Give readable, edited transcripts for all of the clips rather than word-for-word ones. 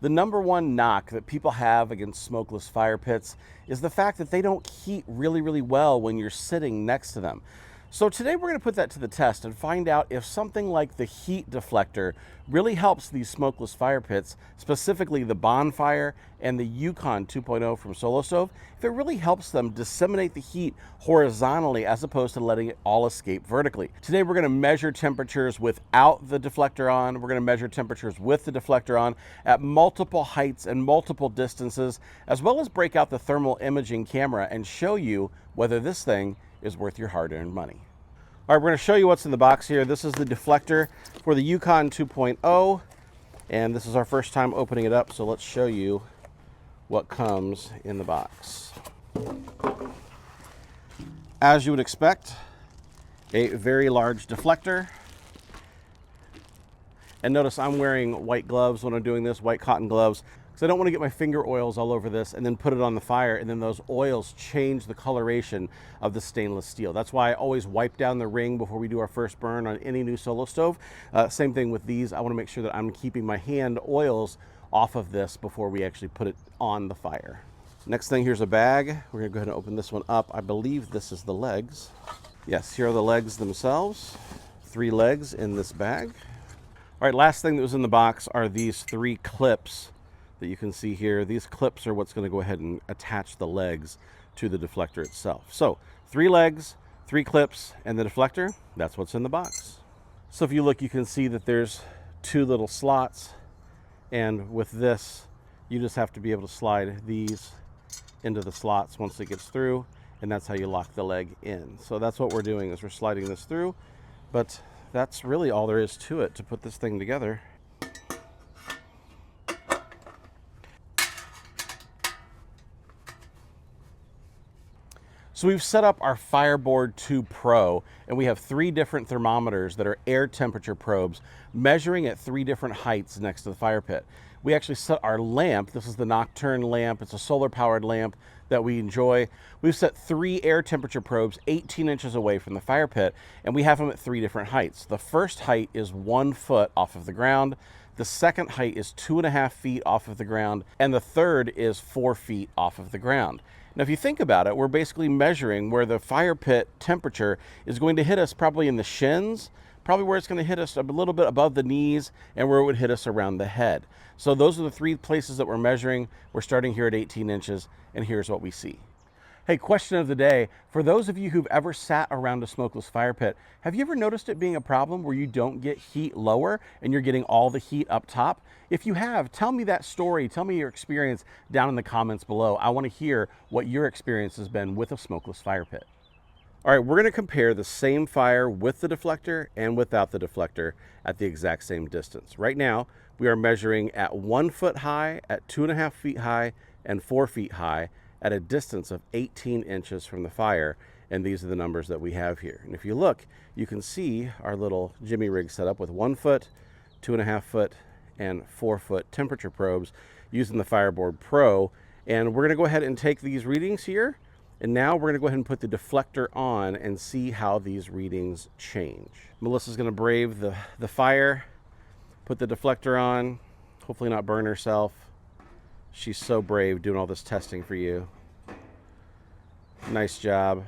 The number one knock that people have against smokeless fire pits is the fact that they don't heat really well when you're sitting next to them. So today we're going to put that to the test and find out if something like the heat deflector really helps these smokeless fire pits, specifically the Bonfire and the Yukon 2.0 from Solo Stove, if it really helps them disseminate the heat horizontally as opposed to letting it all escape vertically. Today we're going to measure temperatures without the deflector on. We're going to measure temperatures with the deflector on at multiple heights and multiple distances, as well as break out the thermal imaging camera and show you whether this thing is worth your hard-earned money. All right, we're going to show you what's in the box here. This is the deflector for the Yukon 2.0, and this is our first time opening it up, so let's show you what comes in the box. As you would expect, a very large deflector. And notice I'm wearing white gloves when I'm doing this, white cotton gloves, because I don't want to get my finger oils all over this and then put it on the fire, and then those oils change the coloration of the stainless steel. That's why I always wipe down the ring before we do our first burn on any new Solo Stove. Same thing with these. I want to make sure that I'm keeping my hand oils off of this before we actually put it on the fire. Next thing, here's a bag. We're going to go ahead and open this one up. I believe this is the legs. Yes, here are the legs themselves. 3 legs in this bag. All right, last thing that was in the box are these 3 clips that you can see here. These clips are what's going to go ahead and attach the legs to the deflector itself. So 3 legs, 3 clips, and the deflector, that's what's in the box. So if you look, you can see that there's 2 little slots, and with this, you just have to be able to slide these into the slots once it gets through, and that's how you lock the leg in. So that's what we're doing, is we're sliding this through, but that's really all there is to it to put this thing together. So we've set up our Fireboard 2 Pro, and we have 3 different thermometers that are air temperature probes measuring at 3 different heights next to the fire pit. We actually set our lamp, this is the Nocturne lamp, it's a solar powered lamp that we enjoy. We've set 3 air temperature probes 18 inches away from the fire pit, and we have them at 3 different heights. The first height is 1 foot off of the ground, the second height is 2.5 feet off of the ground, and the third is 4 feet off of the ground. Now, if you think about it, we're basically measuring where the fire pit temperature is going to hit us probably in the shins, probably where it's going to hit us a little bit above the knees, and where it would hit us around the head. So those are the 3 places that we're measuring. We're starting here at 18 inches, and here's what we see. Hey, question of the day. For those of you who've ever sat around a smokeless fire pit, have you ever noticed it being a problem where you don't get heat lower and you're getting all the heat up top? If you have, tell me that story. Tell me your experience down in the comments below. I want to hear what your experience has been with a smokeless fire pit. All right, we're going to compare the same fire with the deflector and without the deflector at the exact same distance. Right now, we are measuring at 1 foot high, at 2.5 feet high, and 4 feet high, at a distance of 18 inches from the fire, and these are the numbers that we have here. And if you look, you can see our little jimmy rig set up with 1 foot, 2.5 foot, and 4 foot temperature probes using the Fireboard Pro. And we're gonna go ahead and take these readings here, and now we're gonna go ahead and put the deflector on and see how these readings change. Melissa's gonna brave the fire, put the deflector on, hopefully not burn herself. She's so brave doing all this testing for you. Nice job.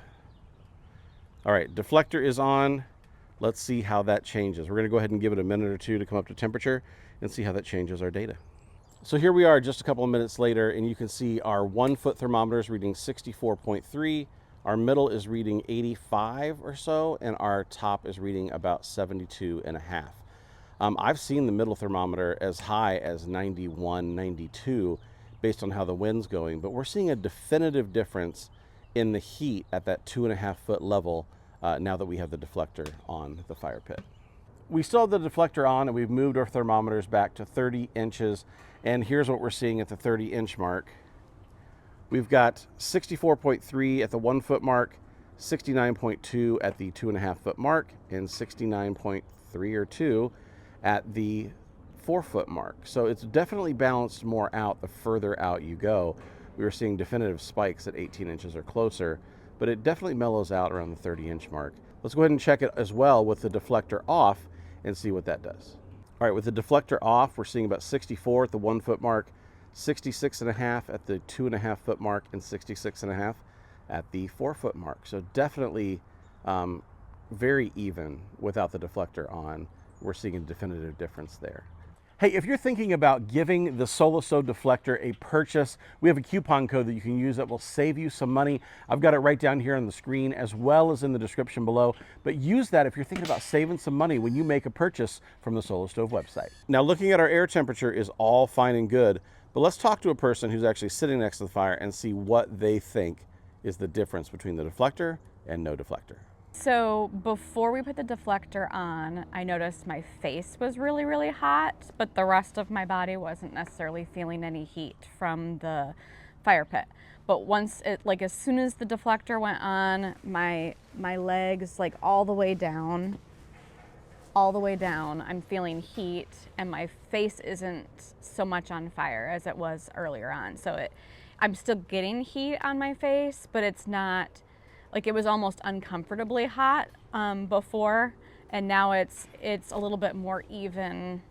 All right, deflector is on. Let's see how that changes. We're going to go ahead and give it a minute or 2 to come up to temperature and see how that changes our data. So here we are just a couple of minutes later, and you can see our 1 foot thermometer is reading 64.3. Our middle is reading 85 or so, and our top is reading about 72.5. I've seen the middle thermometer as high as 91, 92, based on how the wind's going, but we're seeing a definitive difference in the heat at that 2.5 foot level now that we have the deflector on the fire pit. We still have the deflector on, and we've moved our thermometers back to 30 inches, and here's what we're seeing at the 30-inch mark. We've got 64.3 at the 1 foot mark, 69.2 at the 2.5 foot mark, and 69.3 or 2 at the 4 foot mark. So it's definitely balanced more out the further out you go. We were seeing definitive spikes at 18 inches or closer, but it definitely mellows out around the 30-inch mark. Let's go ahead and check it as well with the deflector off and see what that does. All right, with the deflector off, we're seeing about 64 at the 1 foot mark, 66.5 at the 2.5 foot mark, and 66.5 at the 4 foot mark. So definitely very even without the deflector on. We're seeing a definitive difference there. Hey, if you're thinking about giving the Solo Stove Deflector a purchase, we have a coupon code that you can use that will save you some money. I've got it right down here on the screen as well as in the description below. But use that if you're thinking about saving some money when you make a purchase from the Solo Stove website. Now, looking at our air temperature is all fine and good, but let's talk to a person who's actually sitting next to the fire and see what they think is the difference between the deflector and no deflector. So before we put the deflector on, I noticed my face was really, really hot, but the rest of my body wasn't necessarily feeling any heat from the fire pit. But once it, like as soon as the deflector went on, my legs, like all the way down, I'm feeling heat, and my face isn't so much on fire as it was earlier on. So I'm still getting heat on my face, but it's not, like it was almost uncomfortably hot before, and now it's a little bit more even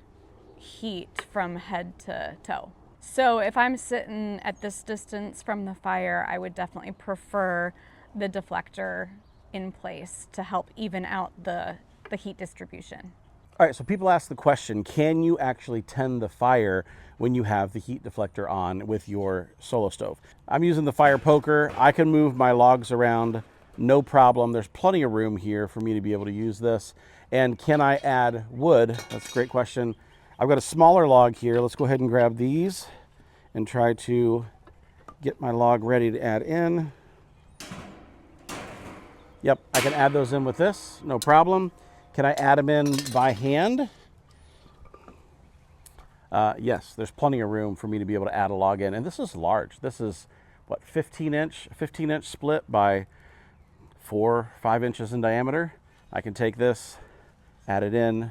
heat from head to toe. So if I'm sitting at this distance from the fire, I would definitely prefer the deflector in place to help even out the heat distribution. All right, so people ask the question, can you actually tend the fire when you have the heat deflector on with your Solo Stove? I'm using the fire poker. I can move my logs around, no problem. There's plenty of room here for me to be able to use this. And can I add wood? That's a great question. I've got a smaller log here. Let's go ahead and grab these and try to get my log ready to add in. Yep, I can add those in with this, no problem. Can I add them in by hand? Yes, there's plenty of room for me to be able to add a log in. And this is large. This is, what, 15 inch split by 4-5 inches in diameter. I can take this, add it in,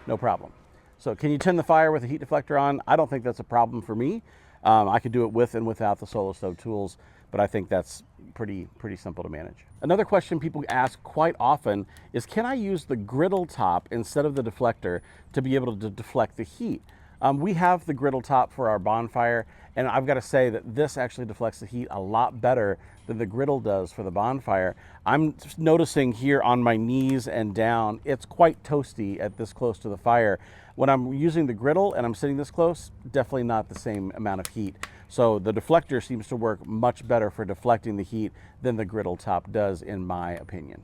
no problem. So can you tend the fire with a heat deflector on? I don't think that's a problem for me. I could do it with and without the Solo Stove tools, but I think that's pretty simple to manage. Another question people ask quite often is, can I use the griddle top instead of the deflector to be able to deflect the heat? We have the griddle top for our bonfire, and I've got to say that this actually deflects the heat a lot better than the griddle does for the bonfire. I'm noticing here on my knees and down, it's quite toasty at this close to the fire. When I'm using the griddle and I'm sitting this close, definitely not the same amount of heat. So the deflector seems to work much better for deflecting the heat than the griddle top does, in my opinion.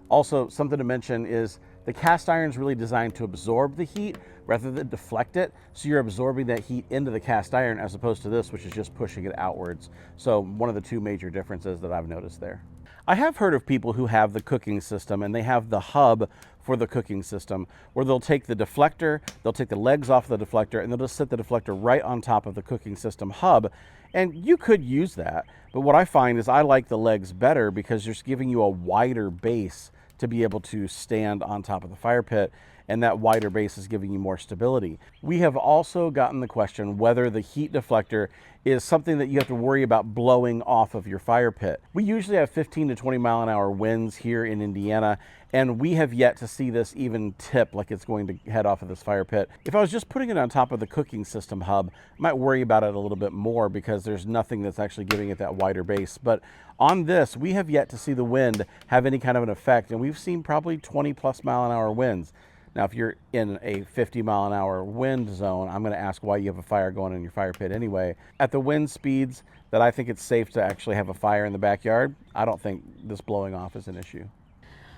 Also, something to mention is the cast iron is really designed to absorb the heat rather than deflect it. So you're absorbing that heat into the cast iron as opposed to this, which is just pushing it outwards. So one of the two major differences that I've noticed there. I have heard of people who have the cooking system and they have the hub for the cooking system where they'll take the deflector, they'll take the legs off the deflector, and they'll just set the deflector right on top of the cooking system hub. And you could use that, but what I find is I like the legs better because they're just giving you a wider base to be able to stand on top of the fire pit, and that wider base is giving you more stability. We have also gotten the question whether the heat deflector is something that you have to worry about blowing off of your fire pit. We usually have 15 to 20 mile an hour winds here in Indiana, and we have yet to see this even tip like it's going to head off of this fire pit. If I was just putting it on top of the cooking system hub, I might worry about it a little bit more because there's nothing that's actually giving it that wider base. But on this, we have yet to see the wind have any kind of an effect, and we've seen probably 20+ mile an hour winds. Now, if you're in a 50 mile an hour wind zone, I'm going to ask why you have a fire going in your fire pit anyway. At the wind speeds that I think it's safe to actually have a fire in the backyard, I don't think this blowing off is an issue.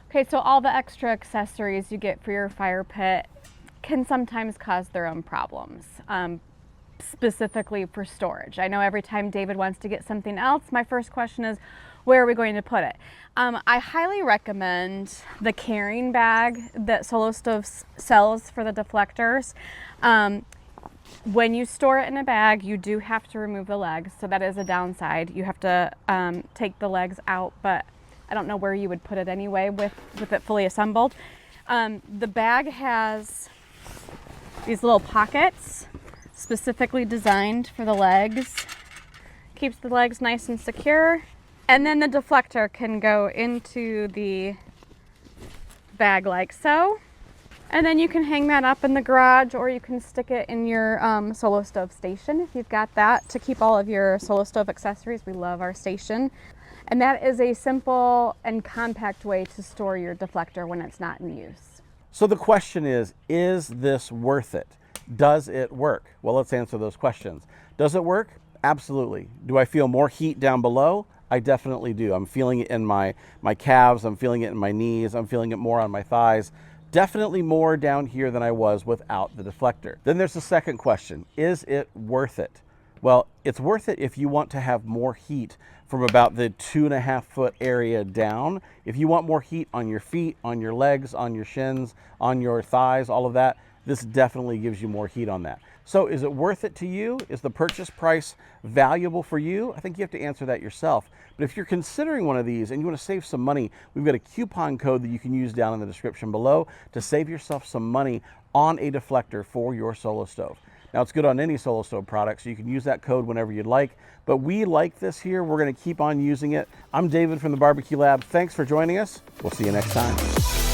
Okay, so all the extra accessories you get for your fire pit can sometimes cause their own problems, specifically for storage. I know every time David wants to get something else, my first question is, where are we going to put it? I highly recommend the carrying bag that Solo Stove sells for the deflectors. When you store it in a bag, you do have to remove the legs, so that is a downside. You have to take the legs out, but I don't know where you would put it anyway with it fully assembled. The bag has these little pockets specifically designed for the legs. Keeps the legs nice and secure. And then the deflector can go into the bag like so. And then you can hang that up in the garage, or you can stick it in your solo stove station if you've got that, to keep all of your solo stove accessories. We love our station. And that is a simple and compact way to store your deflector when it's not in use. So the question is this worth it? Does it work? Well, let's answer those questions. Does it work? Absolutely. Do I feel more heat down below? I definitely do. I'm feeling it in my calves. I'm feeling it in my knees. I'm feeling it more on my thighs. Definitely more down here than I was without the deflector. Then there's the second question. Is it worth it? Well, it's worth it if you want to have more heat from about the 2.5 foot area down. If you want more heat on your feet, on your legs, on your shins, on your thighs, all of that, this definitely gives you more heat on that. So is it worth it to you? Is the purchase price valuable for you? I think you have to answer that yourself. But if you're considering one of these and you want to save some money, we've got a coupon code that you can use down in the description below to save yourself some money on a deflector for your solo stove. Now, it's good on any solo stove product, so you can use that code whenever you'd like. But we like this here. We're going to keep on using it. I'm David from the Barbecue Lab. Thanks for joining us. We'll see you next time.